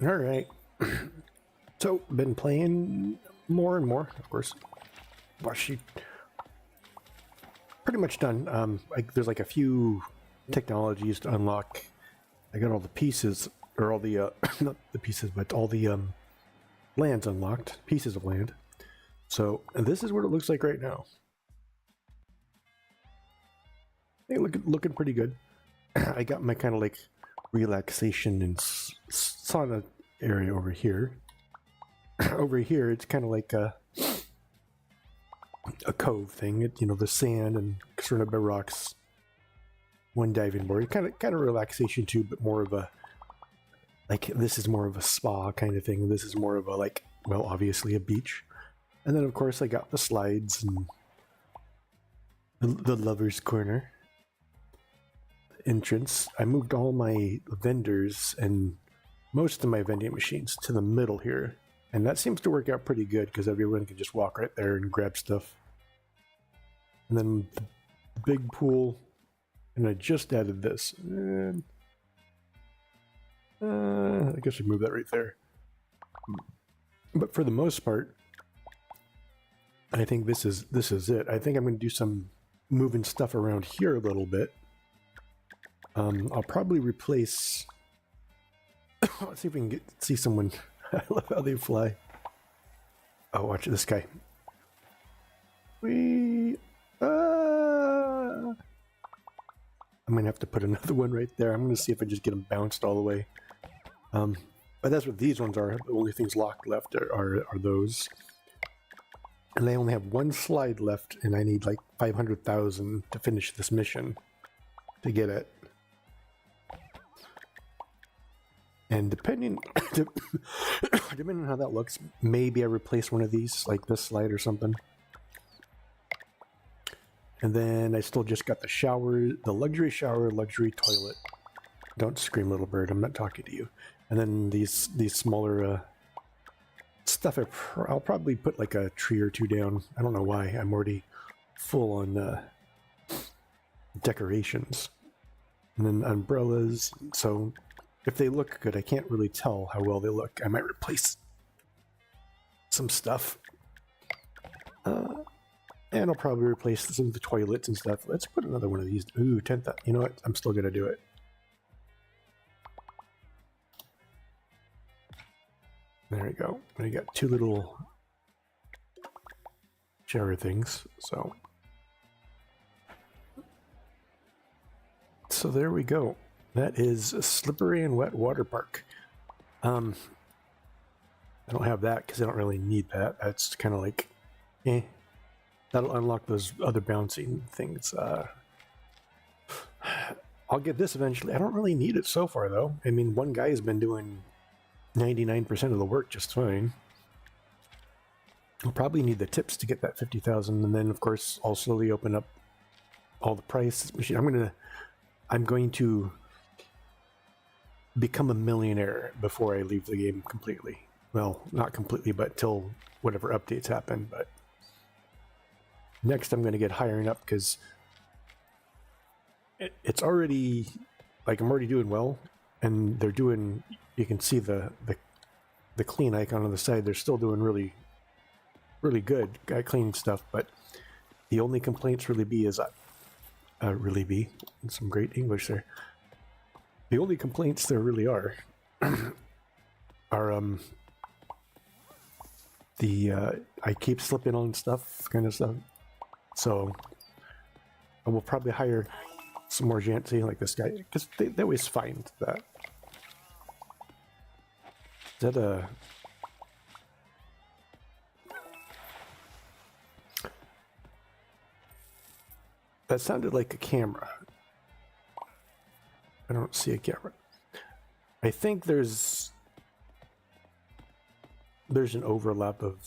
All right. So, been playing more and more, of course. Well, she pretty much done. There's like a few technologies to unlock. I got all the pieces, or all the not the pieces, but all the lands unlocked, pieces of land. So, and this is what it looks like right now. Hey, looking pretty good. I got my kind of like relaxation and sauna area over here. Over here, it's kind of like a cove thing. It, you know, the sand and surrounded by rocks. One diving board, kind of relaxation too, but more of a like this is more of a spa kind of thing. This is more of a like, well, obviously a beach. And then of course I got the slides and the lovers corner entrance. I moved all my vendors and most of my vending machines to the middle here. And that seems to work out pretty good because everyone can just walk right there and grab stuff. And then the big pool, and I just added this. And, I guess I move that right there. But for the most part, I think this is it. I think I'm going to do some moving stuff around here a little bit. I'll probably replace. Let's see if we can see someone. I love how they fly. Oh, watch this guy. I'm gonna have to put another one right there. I'm gonna see if I just get them bounced all the way. But that's what these ones are. The only things locked left are those. And I only have one slide left, and I need like 500,000 to finish this mission to get it. And depending on how that looks, maybe I replace one of these, like this slide or something. And then I still just got the shower, the luxury shower, luxury toilet. Don't scream, little bird, I'm not talking to you. And then these smaller stuff, I'll probably put like a tree or two down. I don't know why, I'm already full on decorations. And then umbrellas, so if they look good, I can't really tell how well they look. I might replace some stuff. And I'll probably replace some of the toilets and stuff. Let's put another one of these. Ooh, 10,000. You know what? I'm still going to do it. There we go. And I got two little shower things. So there we go. That is a slippery and wet water park. I don't have that because I don't really need that. That's kind of like, that'll unlock those other bouncing things. I'll get this eventually. I don't really need it so far, though. I mean, one guy has been doing 99% of the work just fine. I'll probably need the tips to get that 50,000, and then, of course, I'll slowly open up all the price. I'm going to become a millionaire before I leave the game completely. Well, not completely, but till whatever updates happen. But next I'm going to get higher up because it's already, like, I'm already doing well, and they're doing, you can see the clean icon on the side, they're still doing really, really good at cleaning stuff, but the only complaints really be some great English there. The only complaints there really are I keep slipping on stuff, kind of stuff. So I will probably hire some more Jancy like this guy, because they always find that. Is that a... That sounded like a camera. I don't see a camera. I think there's an overlap of,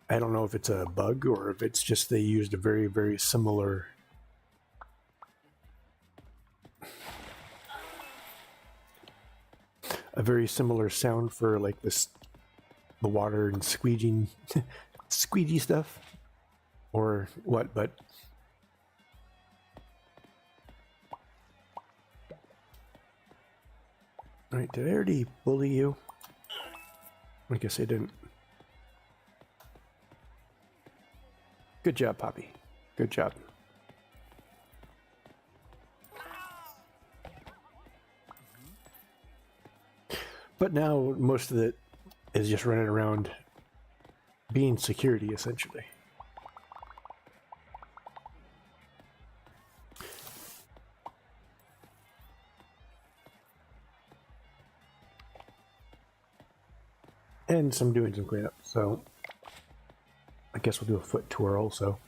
I don't know if it's a bug or if it's just they used a very, very similar sound for like this, the water and squeegeeing squeegee stuff or what, but Alright, did I already bully you? I guess I didn't. Good job, Poppy. Good job. But now most of it is just running around being security, essentially. And some doing some cleanup, so I guess we'll do a foot tour also.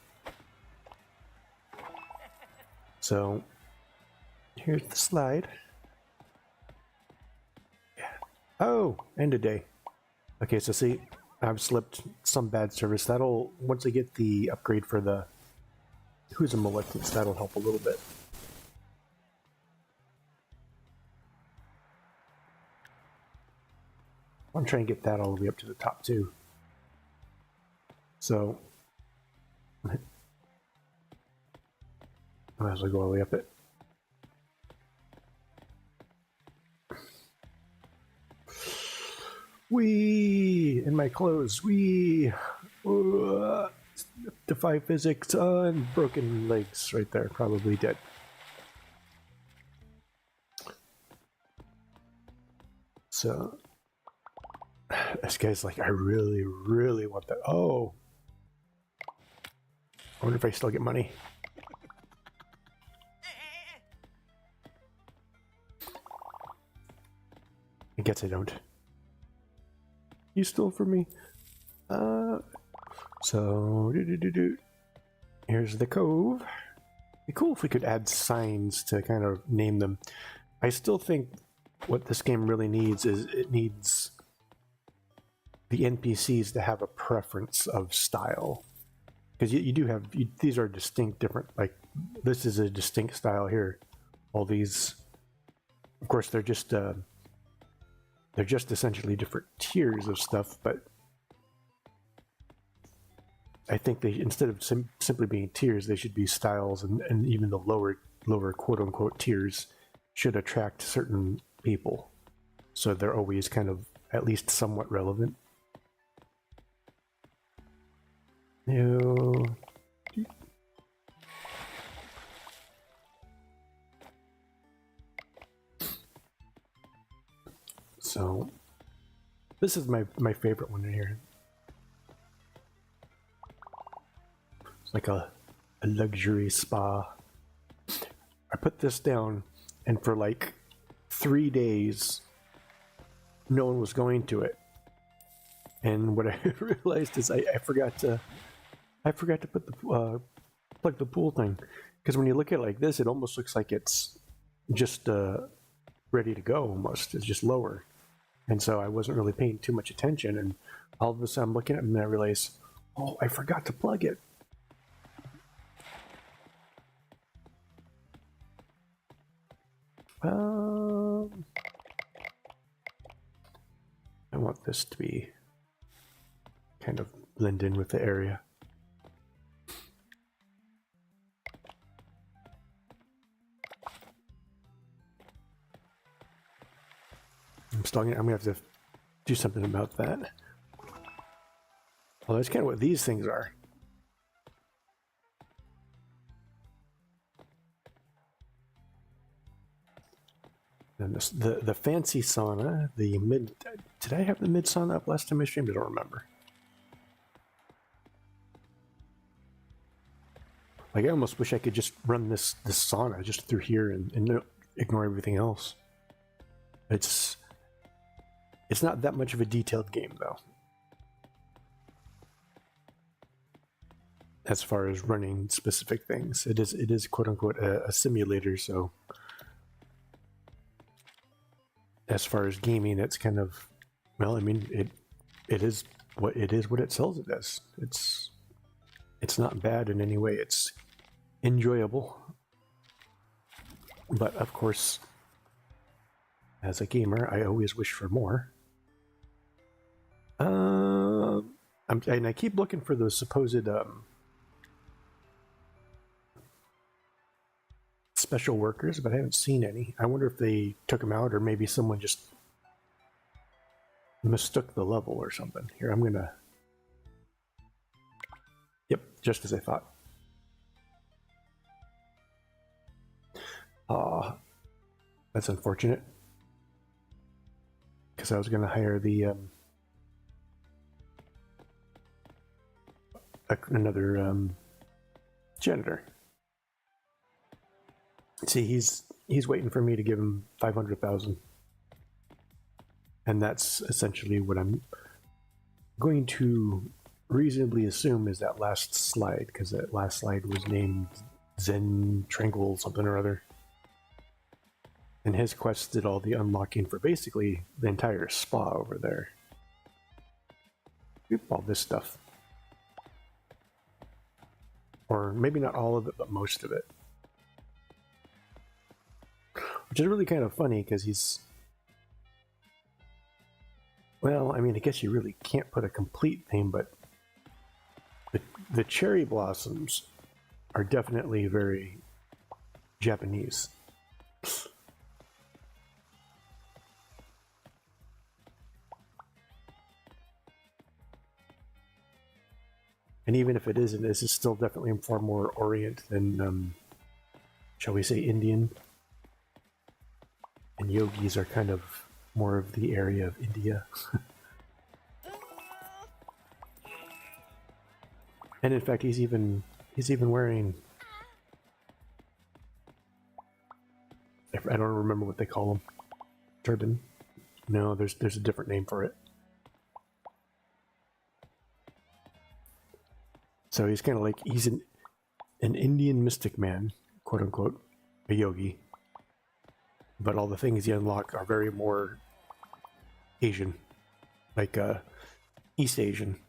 So here's the slide. Yeah. Oh, end of day. Okay, so see, I've slipped some bad service. That'll, once I get the upgrade for the Who's a Maleficence, that'll help a little bit. I'm trying to get that all the way up to the top too. So I might as well go all the way up it. Wee! In my clothes, wee! Defy physics, and broken legs right there, probably dead. So this guy's like, I really, really want that. Oh! I wonder if I still get money. I guess I don't. You stole from me. So here's the cove. It'd be cool if we could add signs to kind of name them. I still think what this game really needs is it needs the NPCs to have a preference of style, because you do have these are distinct, different. Like this is a distinct style here. All these, of course, they're just essentially different tiers of stuff, but I think they, instead of simply being tiers, they should be styles, and even the lower quote-unquote tiers should attract certain people, so they're always kind of at least somewhat relevant. No. So this is my favorite one in here. It's like a luxury spa. I put this down, and for like 3 days, no one was going to it. And what I realized is I forgot to put the plug the pool thing, because when you look at it like this, it almost looks like it's just ready to go. Almost, it's just lower, and so I wasn't really paying too much attention. And all of a sudden, I'm looking at it and I realize, oh, I forgot to plug it. I want this to be kind of blend in with the area. I'm gonna have to do something about that. Well, that's kind of what these things are. And this, the fancy sauna, the mid. Did I have the mid sauna up last time I streamed? I don't remember. Like, I almost wish I could just run this sauna just through here and ignore everything else. It's not that much of a detailed game, though, as far as running specific things. It is quote unquote a simulator, so as far as gaming, it's kind of, well, I mean, it is what it sells it as. It's not bad in any way. It's enjoyable, but of course, as a gamer, I always wish for more. And I keep looking for those supposed special workers, but I haven't seen any. I wonder if they took them out or maybe someone just mistook the level or something. Here, I'm gonna... Yep, just as I thought. That's unfortunate. Because I was gonna hire the... another janitor. See, he's waiting for me to give him 500,000, and that's essentially what I'm going to reasonably assume is that last slide, because that last slide was named Zen Tranquil something or other, and his quest did all the unlocking for basically the entire spa over there. All this stuff. Or maybe not all of it, but most of it. Which is really kind of funny because he's... Well, I mean, I guess you really can't put a complete name, but the cherry blossoms are definitely very Japanese. And even if it isn't, this is still definitely far more Orient than, shall we say, Indian. And yogis are kind of more of the area of India. And in fact, he's even wearing... I don't remember what they call them. Turban? No, there's a different name for it. So he's kind of like, he's an Indian mystic man, quote unquote, a yogi. But all the things he unlocked are very more Asian, like East Asian.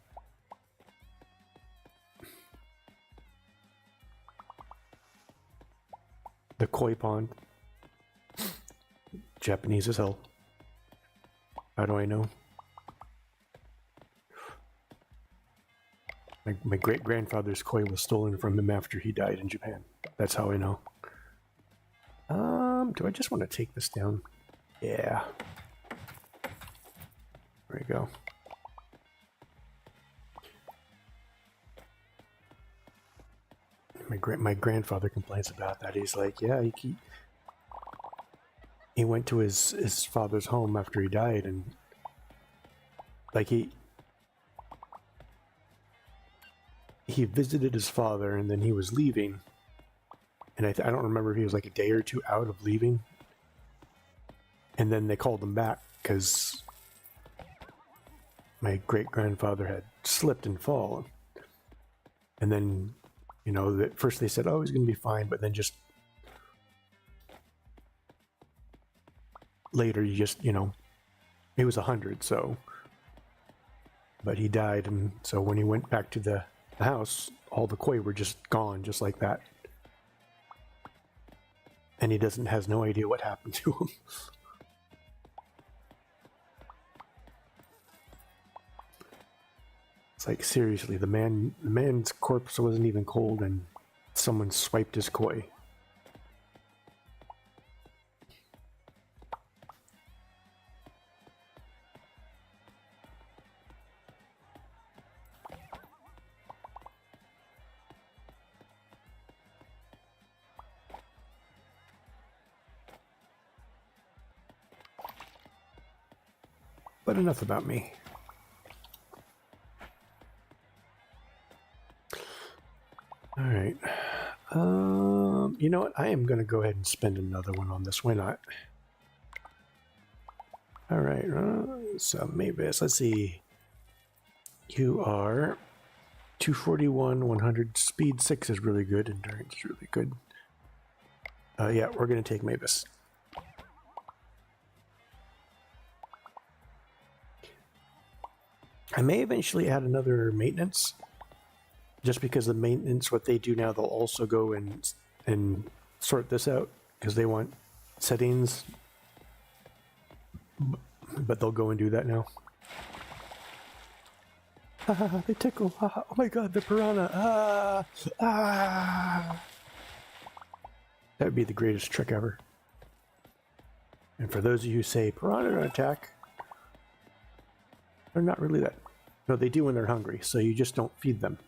The koi pond, Japanese as hell. How do I know? My great-grandfather's koi was stolen from him after he died in Japan. That's how I know. Do I just want to take this down? Yeah. There we go. My grandfather complains about that. He's like, yeah, he went to his father's home after he died, and like he visited his father, and then he was leaving, and I don't remember if he was like a day or two out of leaving, and then they called him back because my great-grandfather had slipped and fallen. And then, you know, at first they said, oh, he's going to be fine, but then just later, you just, you know, he was 100, so, but he died, and so when he went back to the house, all the koi were just gone, just like that. And he has no idea what happened to him. It's like, seriously, the man's corpse wasn't even cold, and someone swiped his koi. But enough about me. All right. You know what? I am going to go ahead and spend another one on this. Why not? All right. So maybe let's see. You are 241, 100. Speed 6 is really good. Endurance is really good. Yeah, we're going to take Mavis. I may eventually add another maintenance, just because the maintenance, what they do now, they'll also go and sort this out, because they want settings, but they'll go and do that now. They tickle. Oh my god, the piranha. That would be the greatest trick ever. And for those of you who say piranha don't attack, they're not really that. No, they do when they're hungry, so you just don't feed them.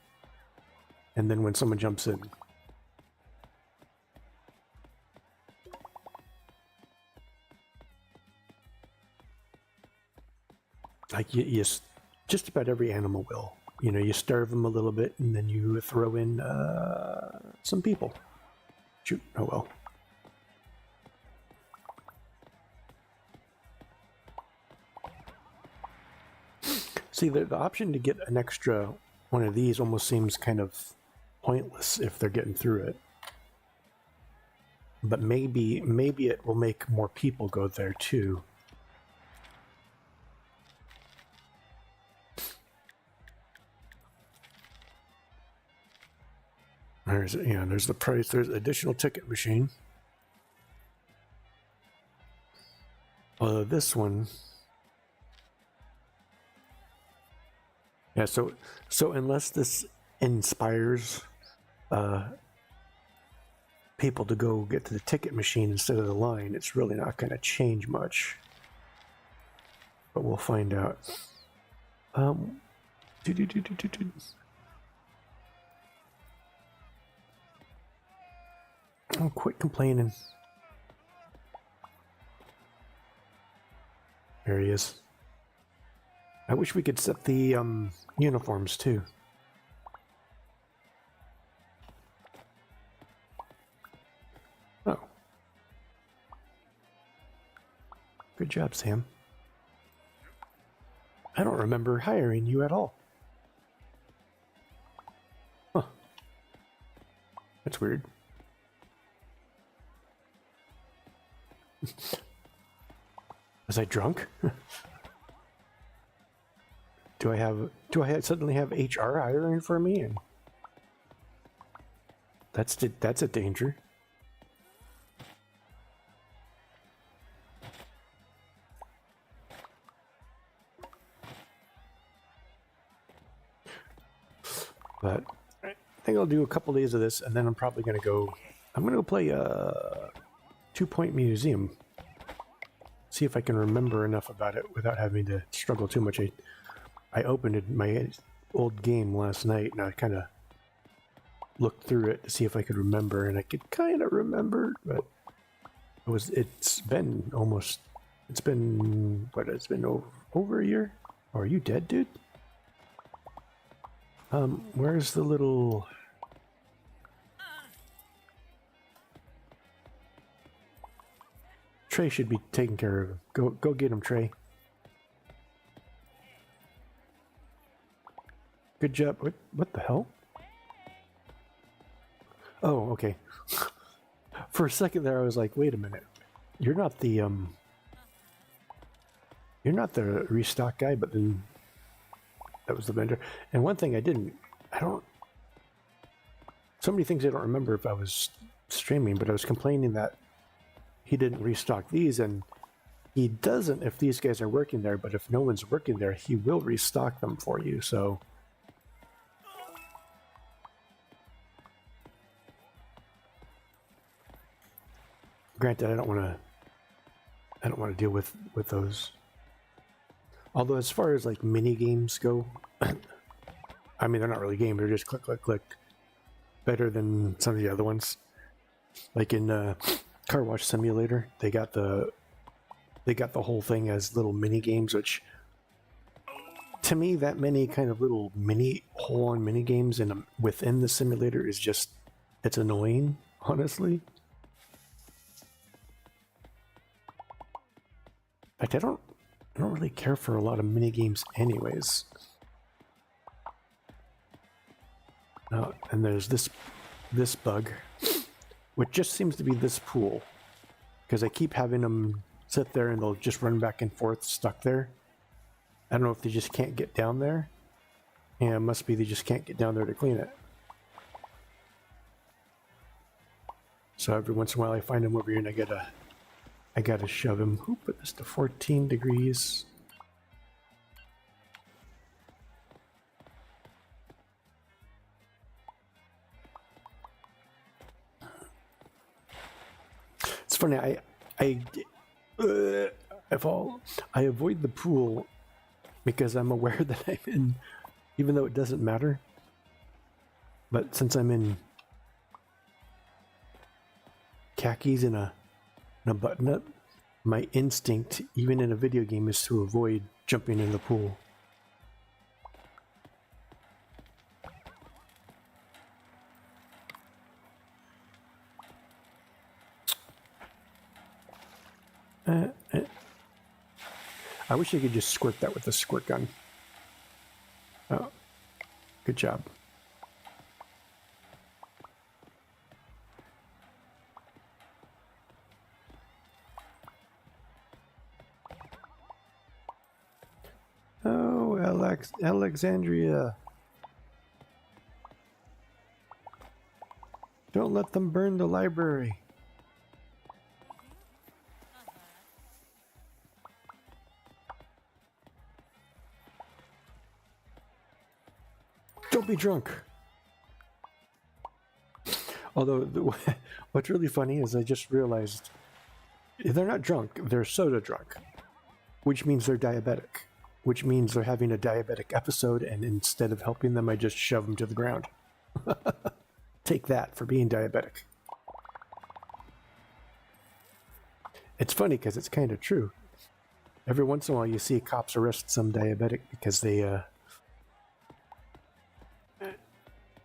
And then when someone jumps in. Like, just about every animal will. You know, you starve them a little bit, and then you throw in some people. Shoot, oh well. See, the option to get an extra one of these almost seems kind of pointless if they're getting through it. But maybe it will make more people go there too. There's the price. There's additional ticket machine. Although this one, yeah. So unless this inspires people to go get to the ticket machine instead of the line, it's really not going to change much. But we'll find out. Oh, quit complaining. There he is. I wish we could set the uniforms too. Oh. Good job, Sam. I don't remember hiring you at all. Huh. That's weird. Was I drunk? Do I suddenly have HR hiring for me? And that's a danger. But I think I'll do a couple days of this, and then I'm probably going to go. I'm going to go play 2 Point Museum. See if I can remember enough about it without having to struggle too much. I opened my old game last night, and I kind of looked through it to see if I could remember, and I could kind of remember, but it's been over a year. Oh, are you dead, dude? Where's the little... Trey should be taken care of. Go get him, Trey. Good job. What the hell? Oh, okay. For a second there, I was like, wait a minute. You're not the restock guy, but then that was the vendor. And one thing so many things I don't remember if I was streaming, but I was complaining that he didn't restock these, and he doesn't if these guys are working there, but if no one's working there, he will restock them for you, so... Granted, I don't want to deal with those. Although as far as like mini games go, I mean, they're not really games, they're just click, click, click. Better than some of the other ones. Like in Car Wash Simulator, they got the whole thing as little mini games, which to me, that many kind of little whole-on mini games within the simulator is just, it's annoying, honestly. In fact, I don't really care for a lot of mini games, anyways. And there's this bug, which just seems to be this pool, because I keep having them sit there and they'll just run back and forth stuck there. I don't know if they just can't get down there. Yeah, it must be they just can't get down there to clean it. So every once in a while I find them over here and I gotta shove him. Who put this to 14 degrees? funny. I avoid the pool because I'm aware that I'm in, even though it doesn't matter. But since I'm in khakis and a button-up, my instinct, even in a video game, is to avoid jumping in the pool. I wish I could just squirt that with a squirt gun. Oh, good job. Oh, Alexandria. Don't let them burn the library. Don't be drunk. Although, what's really funny is I just realized they're not drunk, they're soda drunk, which means they're diabetic, which means they're having a diabetic episode, and instead of helping them, I just shove them to the ground. Take that for being diabetic. It's funny because it's kind of true. Every once in a while you see cops arrest some diabetic because they,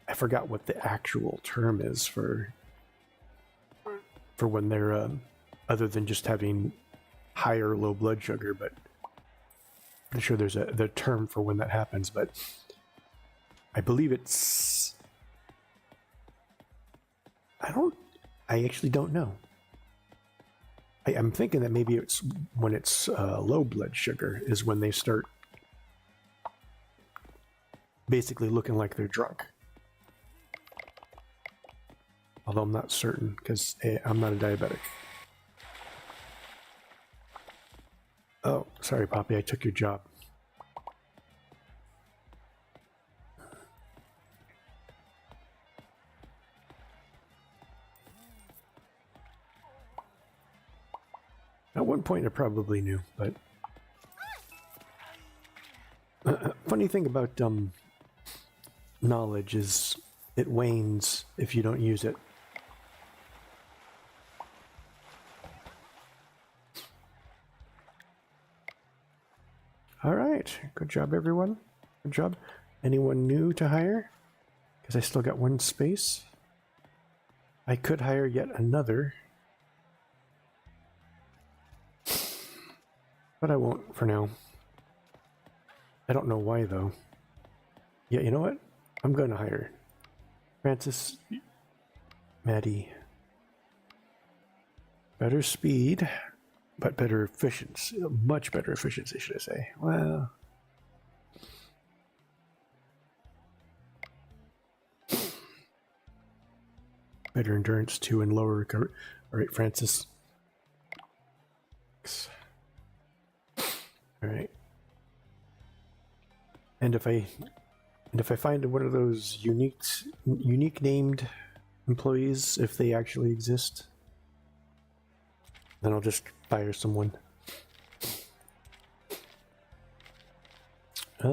I forgot what the actual term is for when they're, other than just having high or low blood sugar, but I'm sure there's the term for when that happens, but I believe it's, I actually don't know. I'm thinking that maybe it's when it's low blood sugar is when they start basically looking like they're drunk. Although I'm not certain because I'm not a diabetic. Oh, sorry, Poppy, I took your job. At one point I probably knew, but funny thing about knowledge is it wanes if you don't use it. All right, good job, everyone. Good job. Anyone new to hire? Because I still got one space. I could hire yet another, but I won't for now. I don't know why, though. Yeah, you know what? I'm going to hire Francis, Maddie. Better speed, but better efficiency. Much better efficiency, should I say. Well, better endurance, too, and lower recovery. All right, Francis. All right. And if I find one of those unique named employees, if they actually exist, then I'll just fire someone. I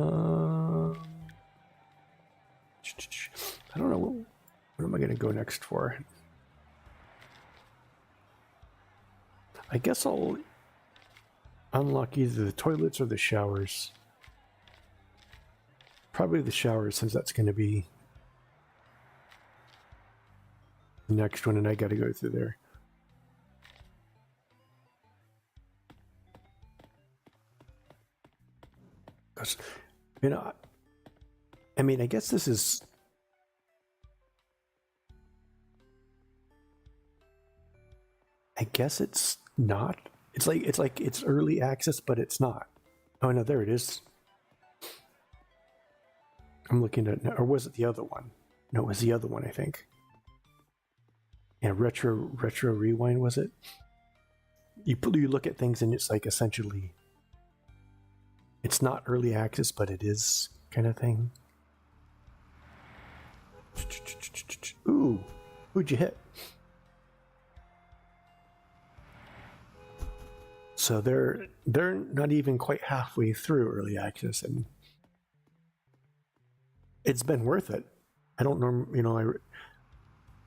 don't know what am I gonna go next for? I guess I'll unlock either the toilets or the showers. Probably the showers, since that's going to be the next one, and I got to go through there. Because, you know, I mean, I guess this is. I guess it's not. It's like it's early access, but it's not. Oh no, there it is. I'm looking at, or was it the other one? No, it was the other one, I think. Yeah, retro rewind, was it? You look at things and it's like essentially, it's not early access, but it is kind of thing. Ooh, who'd you hit? So they're not even quite halfway through early access, and it's been worth it. I don't know,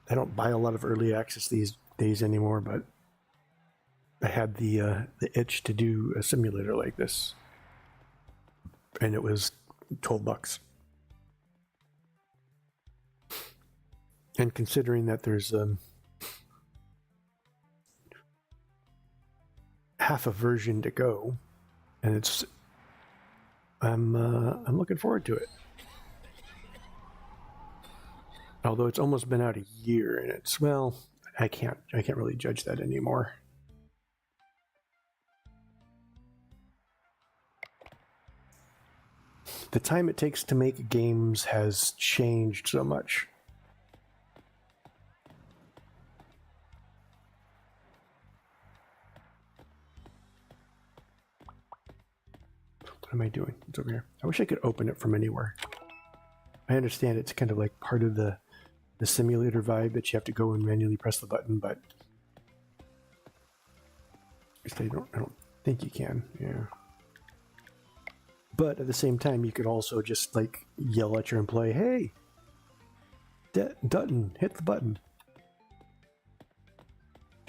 I don't buy a lot of early access these days anymore, but I had the itch to do a simulator like this, and it was $12. And considering that there's half a version to go, and I'm looking forward to it. Although it's almost been out a year, and I can't really judge that anymore. The time it takes to make games has changed so much. What am I doing? It's over here. I wish I could open it from anywhere. I understand it's kind of like part of the simulator vibe that you have to go and manually press the button, but I don't think you can. Yeah. But at the same time, you could also just like yell at your employee, "Hey, Dutton, hit the button."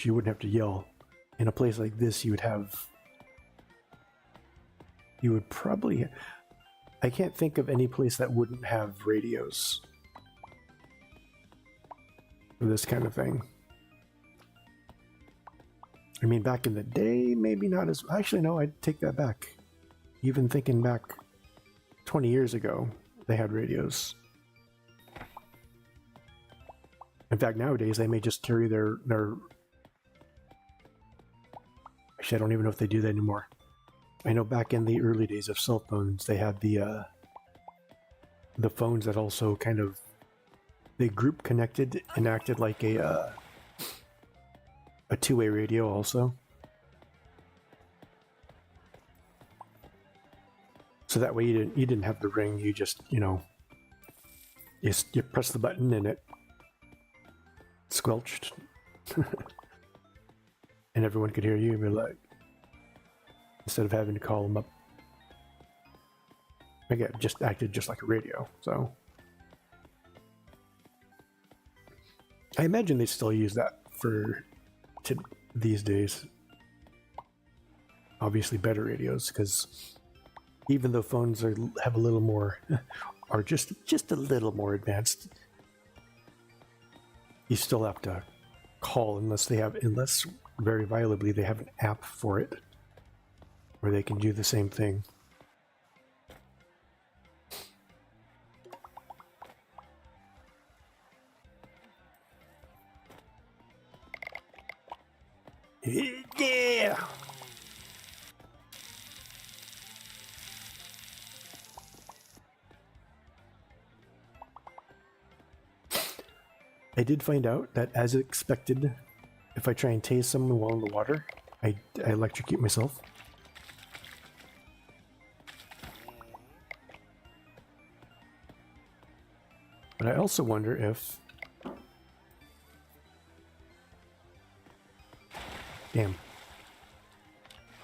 You wouldn't have to yell. In a place like this, you would probably, I can't think of any place that wouldn't have radios for this kind of thing. I mean, back in the day, maybe not as, actually no, I'd take that back. Even thinking back 20 years ago, they had radios. In fact, nowadays, they may just carry their actually, I don't even know if they do that anymore. I know back in the early days of cell phones, they had the phones that also kind of, they group connected and acted like a two-way radio also. So that way you didn't have the ring. You just you press the button and it squelched, and everyone could hear you. And be like, instead of having to call them up, again, just acted just like a radio. So I imagine they still use that these days. Obviously, better radios, because even though phones have a little more, are just a little more advanced, you still have to call unless very violently they have an app for it, where they can do the same thing. Yeah. I did find out that, as expected, if I try and tase someone while in the water, I electrocute myself. But I also wonder if... Damn.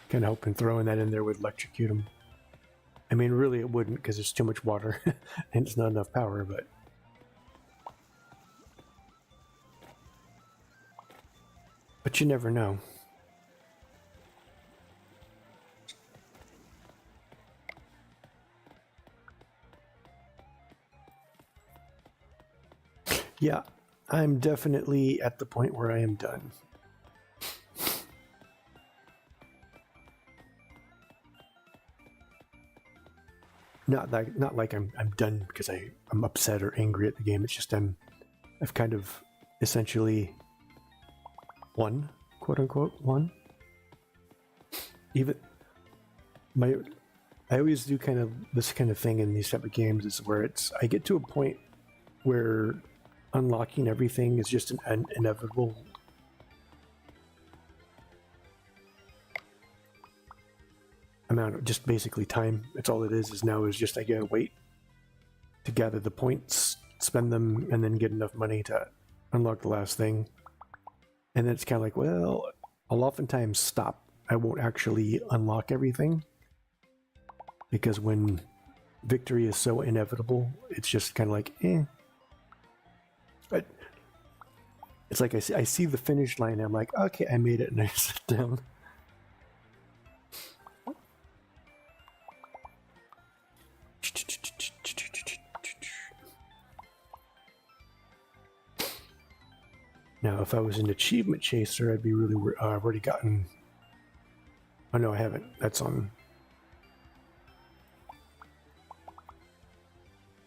Kind of hoping throwing that in there would electrocute him. I mean, really it wouldn't, because there's too much water and it's not enough power, but... But you never know. Yeah, I'm definitely at the point where I am done. Not like I'm done because I'm upset or angry at the game. It's just I've kind of essentially won, quote unquote, won. Even I always do kind of this kind of thing in these type of games, is where I get to a point where unlocking everything is just an inevitable amount of just basically time. It's all it is now is just I gotta wait to gather the points, spend them, and then get enough money to unlock the last thing. And then it's kind of like, well, I'll oftentimes stop I won't actually unlock everything, because when victory is so inevitable, it's just kind of like, eh. But it's like I see the finish line, and I'm like, okay, I made it, and I sit down. Now, if I was an achievement chaser, I'd be really... I've already gotten... Oh, no, I haven't. That's on...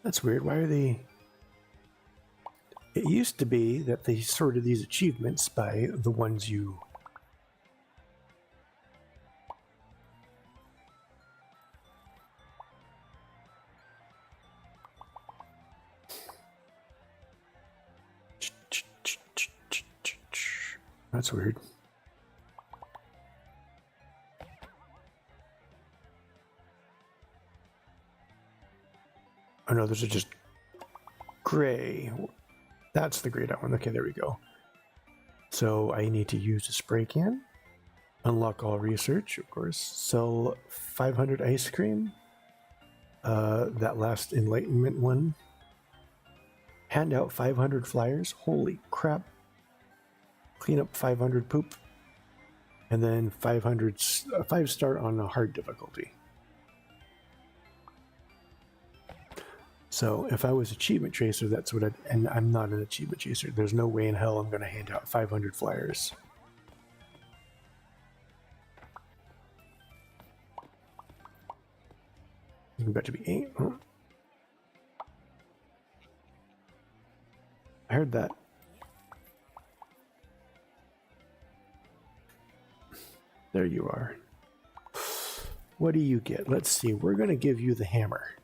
That's weird. Why are they... It used to be that they sorted these achievements by the ones you... That's weird. Oh no, those are just gray. That's the grayed out one. Okay, there we go. So I need to use a spray can. Unlock all research, of course. Sell 500 ice cream. That last enlightenment one. Hand out 500 flyers. Holy crap. Clean up 500 poop. And then 500, 5-star on a hard difficulty. So if I was achievement chaser, that's what I'd... And I'm not an achievement chaser. There's no way in hell I'm going to hand out 500 flyers. It's about to be 8. Huh? I heard that. There you are. What do you get? Let's see. We're going to give you the hammer.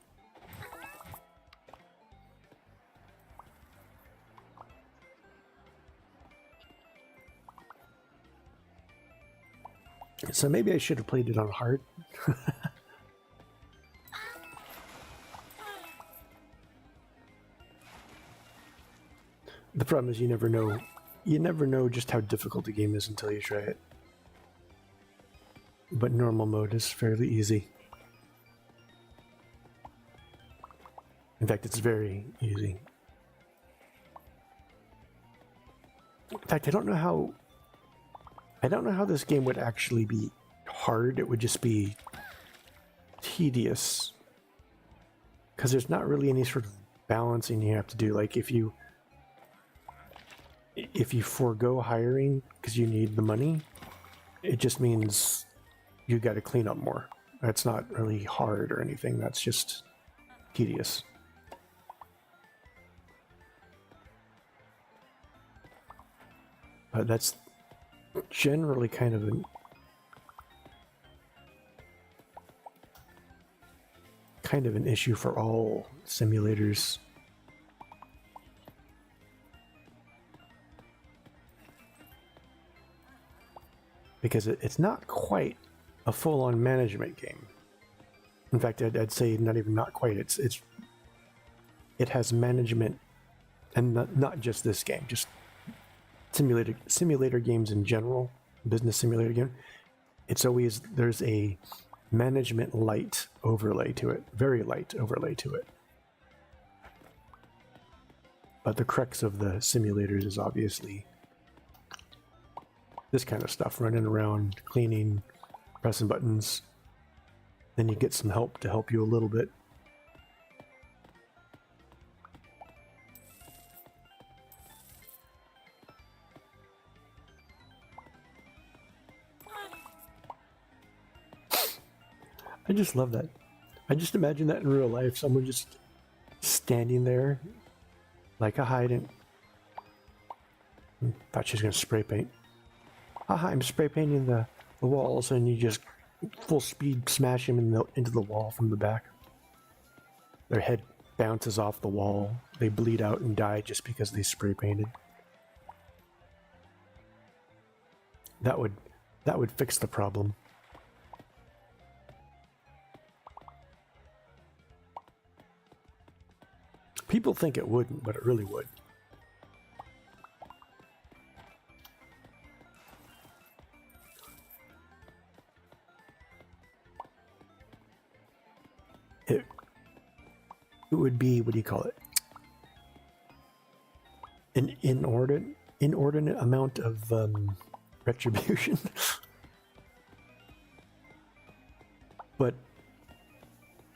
So maybe I should have played it on hard. The problem is you never know just how difficult the game is until you try it. But normal mode is fairly easy. In fact, it's very easy. In fact, I don't know how this game would actually be hard. It would just be tedious. Because there's not really any sort of balancing you have to do. Like if you forego hiring because you need the money, it just means you got to clean up more. That's not really hard or anything. That's just tedious. But that's generally kind of an issue for all simulators. Because it's not quite a full-on management game. In fact, I'd say not quite. It has management, and not just this game, just simulator games in general, business simulator game. It's always, there's a management light overlay to it, very light overlay to it. But the crux of the simulators is obviously this kind of stuff, running around, cleaning, pressing buttons. Then you get some help to help you a little bit. I just love that. I just imagine that in real life, someone just standing there like a hiding. Thought she was going to spray paint. Haha, I'm spray painting the walls, and you just full speed smash him into the wall from the back. Their head bounces off the wall. They bleed out and die just because they spray painted. That would fix the problem. People think it wouldn't, but it really would. it would be, what do you call it? An inordinate amount of retribution. But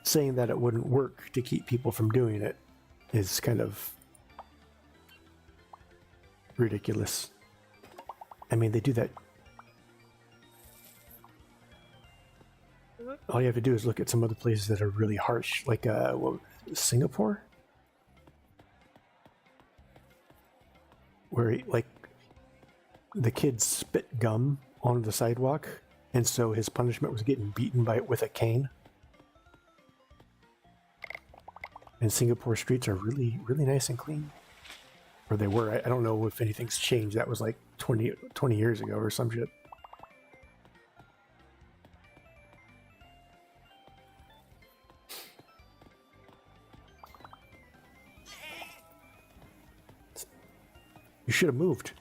saying that it wouldn't work to keep people from doing it is kind of ridiculous. I mean, they do that. All you have to do is look at some other places that are really harsh, like Singapore, where like the kid spit gum on the sidewalk, and so his punishment was getting beaten with a cane. And Singapore streets are really, really nice and clean. Or they were. I don't know if anything's changed. That was like 20 years ago or some shit. You should have moved.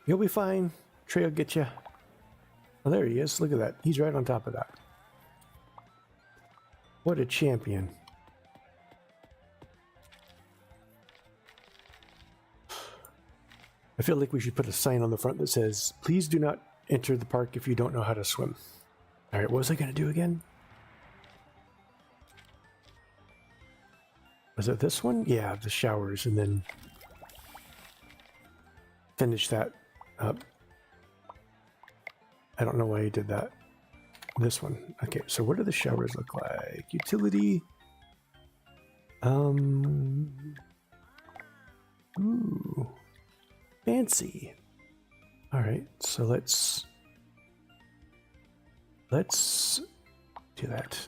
You'll be fine. Trey will get you. Oh, there he is. Look at that. He's right on top of that. What a champion. I feel like we should put a sign on the front that says, please do not enter the park if you don't know how to swim. All right, what was I going to do again? Was it this one? Yeah, the showers, and then finish that up. I don't know why he did that. This one. Okay, so what do the showers look like? Utility. Ooh. Fancy. All right, so let's do that.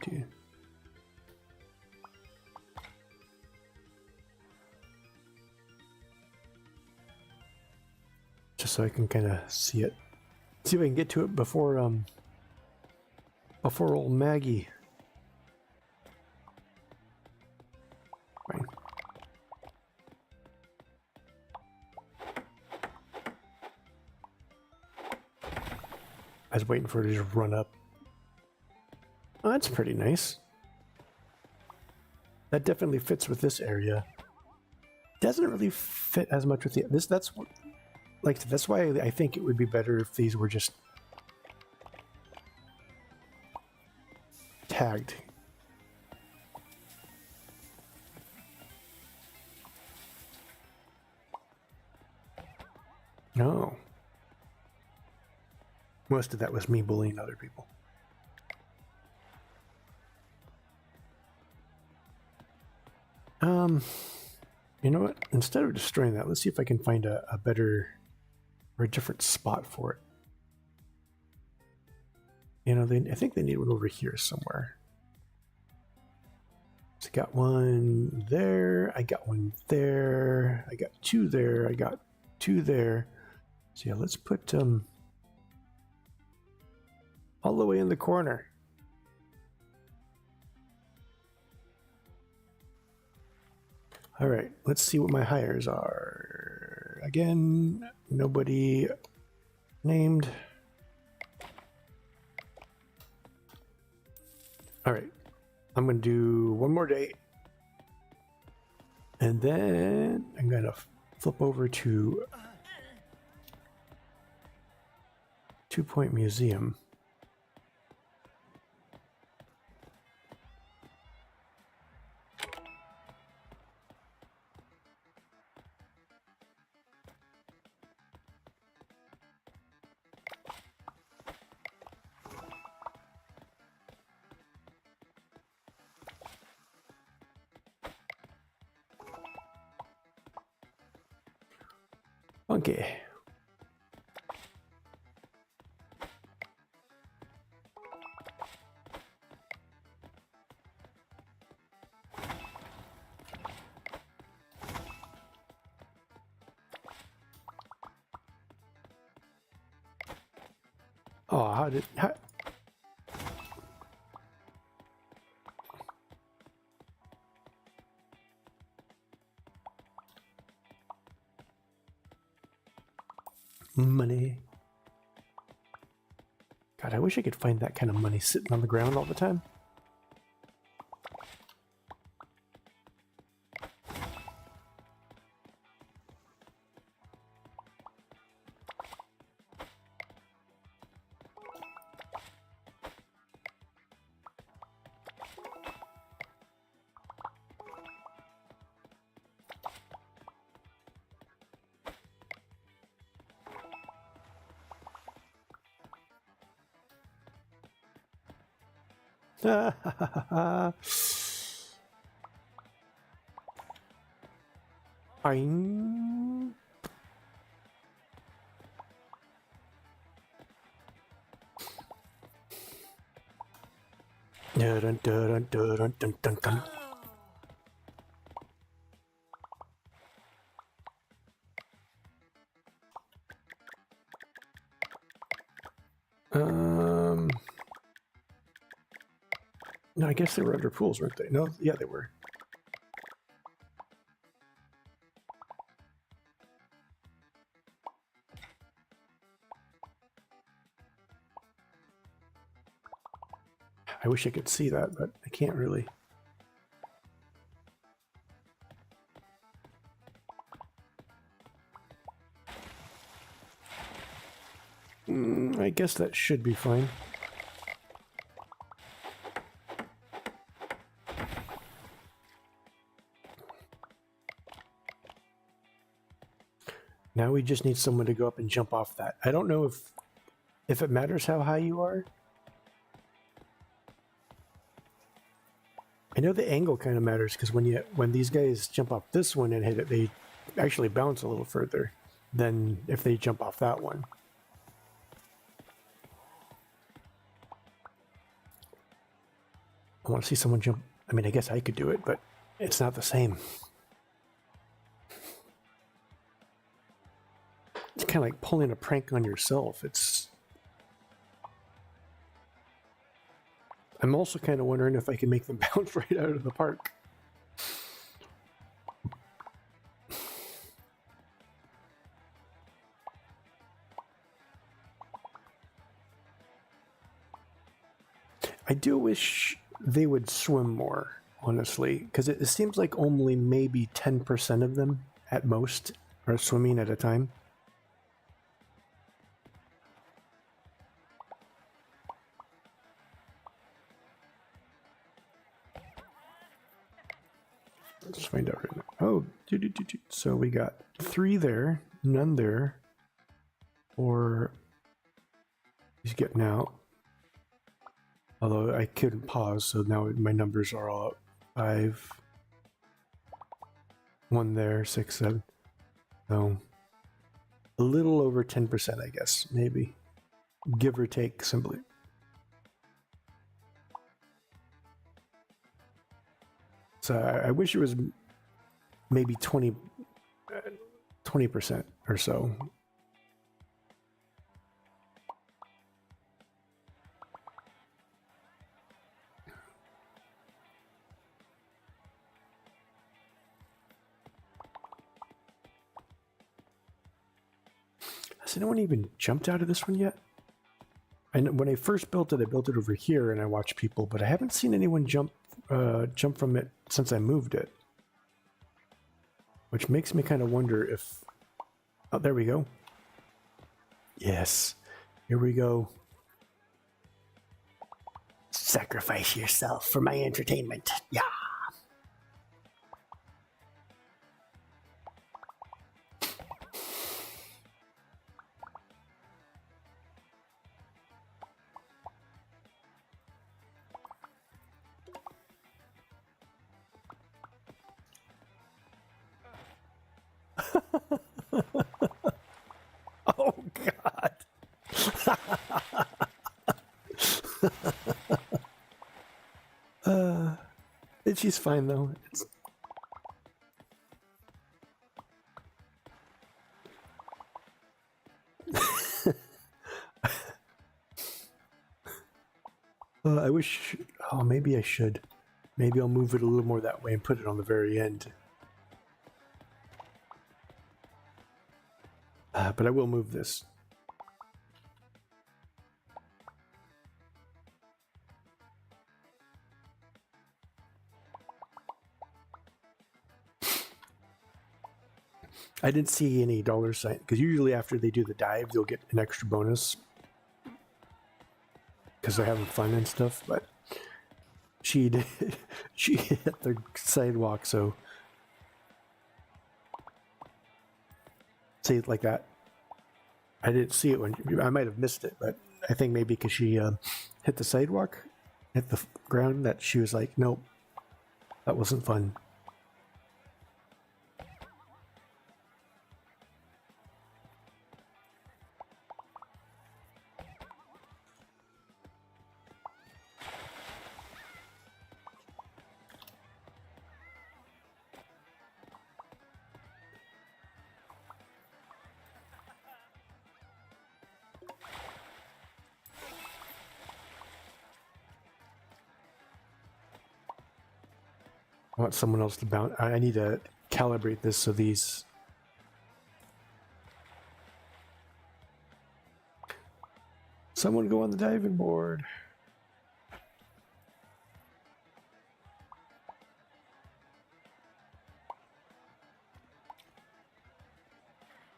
Do. Just so I can kind of see it. See if I can get to it before old Maggie. Fine. I was waiting for it to just run up. Oh, that's pretty nice. That definitely fits with this area. Doesn't really fit as much with the this. That's why I think it would be better if these were just tagged. No. Most of that was me bullying other people. You know what? Instead of destroying that, let's see if I can find a better or a different spot for it. You know, I think they need one over here somewhere. So I got one there, I got one there, I got two there, I got two there. So yeah, let's put all the way in the corner. All right, let's see what my hires are. Again, nobody named. All right, I'm gonna do one more day. And then I'm gonna flip over to 2 Point Museum. Okay. Oh, how Money. God, I wish I could find that kind of money sitting on the ground all the time. Boing. Dun, dun, dun, dun, dun, dun, dun. No, I guess they were under pools, weren't they? No, yeah, they were. I wish I could see that, but I can't really. I guess that should be fine. Now we just need someone to go up and jump off that. I don't know if it matters how high you are. I know the angle kind of matters because when these guys jump off this one and hit it, they actually bounce a little further than if they jump off that one. I want to see someone jump. I mean, I guess I could do it, but it's not the same. It's kind of like pulling a prank on yourself. I'm also kind of wondering if I can make them bounce right out of the park. I do wish they would swim more, honestly, because it seems like only maybe 10% of them at most are swimming at a time. Let's find out right now. Oh, so we got 3 there, none there, or he's getting out. Although I couldn't pause, so now my numbers are all up. 5, 1 there, 6, 7. So a little over 10%, I guess, maybe, give or take simply. So I wish it was maybe 20% or so. Has anyone even jumped out of this one yet? And when I first built it, I built it over here and I watched people, but I haven't seen anyone jump from it since I moved it. Which makes me kind of wonder if... Oh, there we go. Yes. Here we go. Sacrifice yourself for my entertainment. Yeah. Oh, God. She's fine, though. I wish... Oh, maybe I should. Maybe I'll move it a little more that way and put it on the very end. But I will move this. I didn't see any dollar sign because usually after they do the dive, they'll get an extra bonus because they're having fun and stuff. But she did, she hit the sidewalk, so say it like that. I didn't see it when I might have missed it, but I think maybe because she hit the sidewalk, hit the ground, that she was like, nope, that wasn't fun. I want someone else to bounce. I need to calibrate this so these. Someone go on the diving board.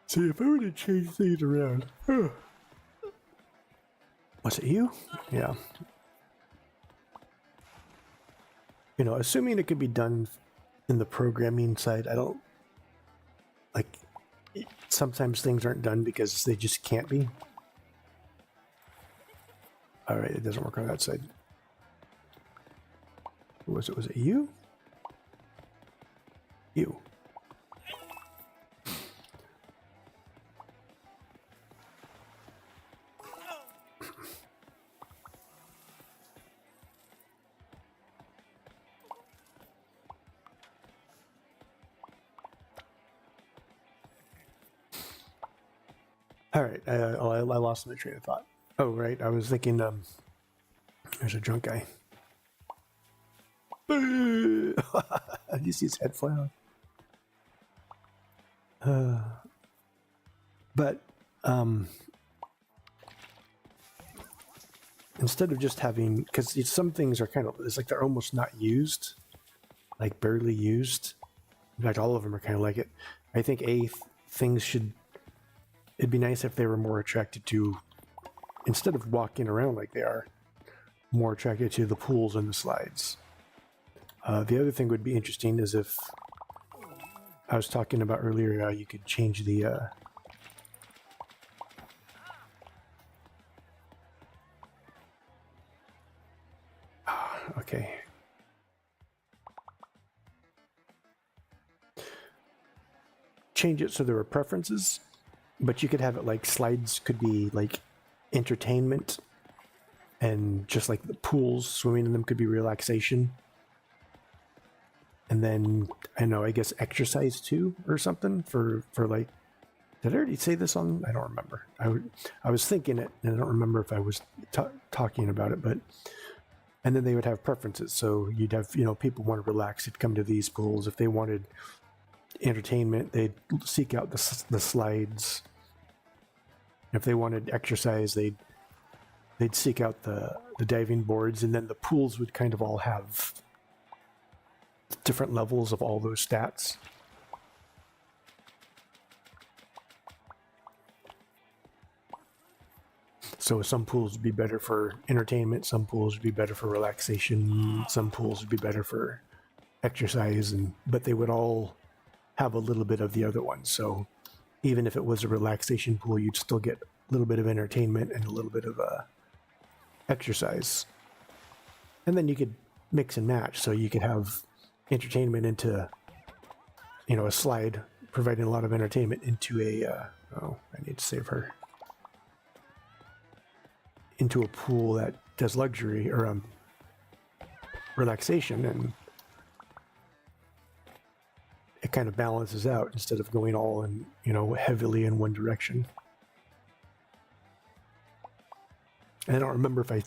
See, if I were to change things around. Was it you? Yeah. You know, assuming it could be done in the programming side, I don't like. Sometimes things aren't done because they just can't be. All right, it doesn't work on that side. Who was it? Was it you? You. All right, I lost my train of thought. Oh, right, I was thinking, there's a drunk guy. Did you see his head fly off? But, instead of just having, because some things are kind of, it's like they're almost not used, like barely used. In fact, all of them are kind of like it. I think things should, it'd be nice if they were more attracted to, instead of walking around like they are, more attracted to the pools and the slides. The other thing would be interesting is if, I was talking about earlier, you could change the, okay. Change it so there were preferences, but you could have it like slides could be like entertainment, and just like the pools, swimming in them could be relaxation. And then, I know, I guess exercise too, or something for like, did I already say this on, I don't remember. I was thinking it, and I don't remember if I was talking about it, but, and then they would have preferences. So you'd have, you know, people want to relax, they'd come to these pools. If they wanted entertainment, they'd seek out the slides. If they wanted exercise, they'd seek out the diving boards, and then the pools would kind of all have different levels of all those stats. So some pools would be better for entertainment, some pools would be better for relaxation, some pools would be better for exercise, but they would all have a little bit of the other one. So even if it was a relaxation pool, you'd still get a little bit of entertainment and a little bit of exercise. And then you could mix and match. So you could have entertainment into, you know, a slide providing a lot of entertainment into a, oh, I need to save her. Into a pool that does luxury or relaxation, and it kind of balances out instead of going all in, you know, heavily in one direction. And I don't remember if I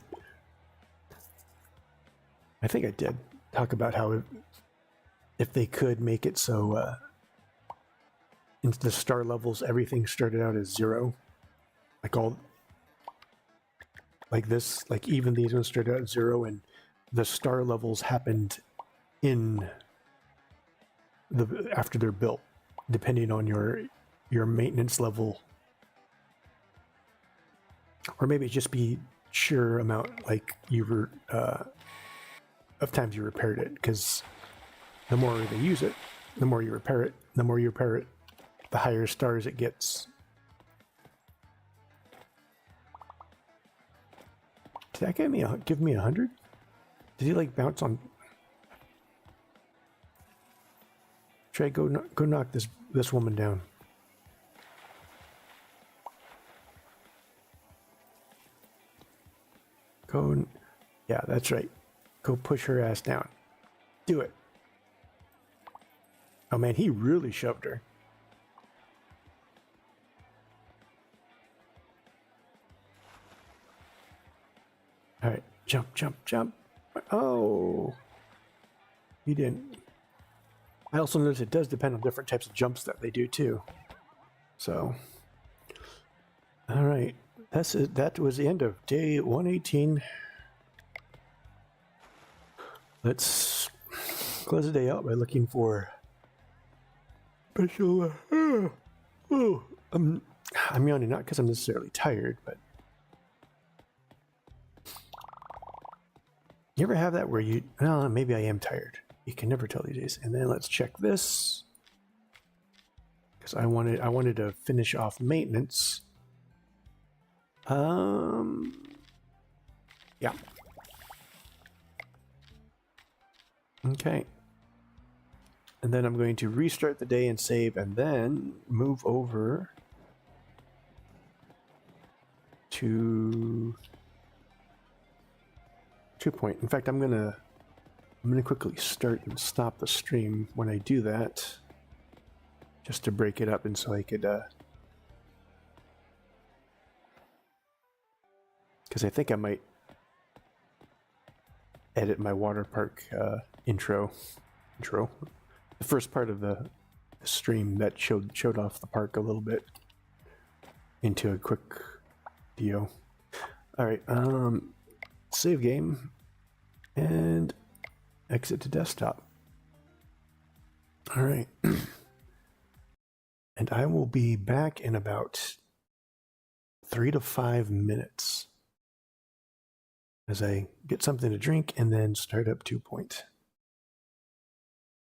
think I did talk about how if they could make it so into the star levels, everything started out as 0. Like all, like this, like even these ones started out at 0, and the star levels happened in the after they're built, depending on your maintenance level, or maybe just be sure amount like you were of times you repaired it, because the more they use it, the more you repair it. The more you repair it, the higher stars it gets. Did that give me 100? Did he like bounce on? Should I go knock this woman down? Go, yeah, that's right. Go push her ass down. Do it. Oh man, he really shoved her. All right, jump, jump, jump. Oh, he didn't. I also noticed it does depend on different types of jumps that they do too. So, all right, that's it. That was the end of day 118. Let's close the day out by looking for special. I'm yawning not because I'm necessarily tired, but you ever have that where you? Oh, maybe I am tired. You can never tell these days. And then let's check this, because I wanted to finish off maintenance. Yeah. Okay. And then I'm going to restart the day and save, and then move over to 2 point. In fact, I'm gonna quickly start and stop the stream when I do that, just to break it up, and so I could, because I think I might edit my Waterpark intro. The first part of the stream that showed off the park a little bit into a quick video. All right, save game and exit to desktop. All right. And I will be back in about 3 to 5 minutes as I get something to drink and then start up 2 point.